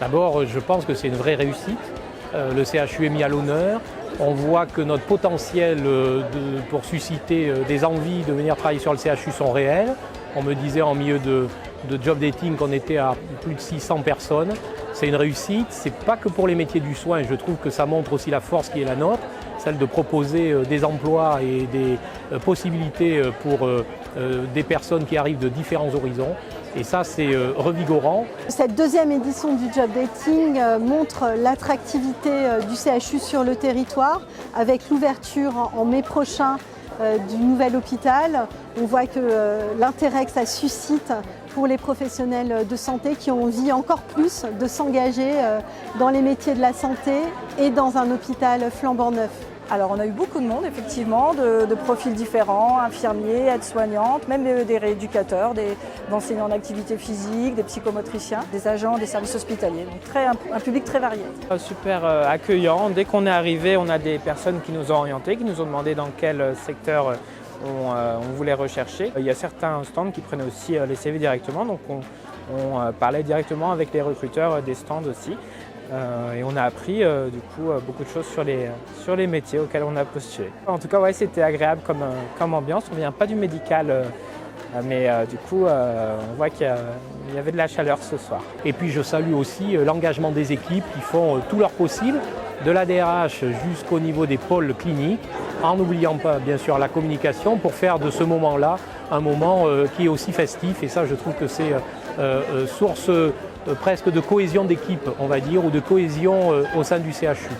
D'abord, je pense que c'est une vraie réussite. Le CHU est mis à l'honneur. On voit que notre potentiel pour susciter des envies de venir travailler sur le CHU sont réels. On me disait en milieu de job dating qu'on était à plus de 600 personnes. C'est une réussite. Ce n'est pas que pour les métiers du soin. Je trouve que ça montre aussi la force qui est la nôtre, celle de proposer des emplois et des possibilités pour des personnes qui arrivent de différents horizons. Et ça, c'est revigorant. Cette deuxième édition du Job Dating montre l'attractivité du CHU sur le territoire avec l'ouverture en mai prochain du nouvel hôpital. On voit que l'intérêt que ça suscite pour les professionnels de santé qui ont envie encore plus de s'engager dans les métiers de la santé et dans un hôpital flambant neuf. Alors on a eu beaucoup de monde effectivement, de profils différents, infirmiers, aides-soignantes, même des rééducateurs, des enseignants en activité physique, des psychomotriciens, des agents des services hospitaliers. Donc un public très varié. Super accueillant. Dès qu'on est arrivé, on a des personnes qui nous ont orientés, qui nous ont demandé dans quel secteur on voulait rechercher. Il y a certains stands qui prenaient aussi les CV directement, donc on parlait directement avec les recruteurs des stands aussi. Et on a appris du coup beaucoup de choses sur les métiers auxquels on a postulé. En tout cas, ouais, c'était agréable comme ambiance. On ne vient pas du médical, mais du coup, on voit qu'il y avait de la chaleur ce soir. Et puis je salue aussi l'engagement des équipes qui font tout leur possible, de la DRH jusqu'au niveau des pôles cliniques, en n'oubliant pas bien sûr la communication pour faire de ce moment-là un moment qui est aussi festif. Et ça, je trouve que c'est source presque de cohésion d'équipe, on va dire, ou de cohésion au sein du CHU.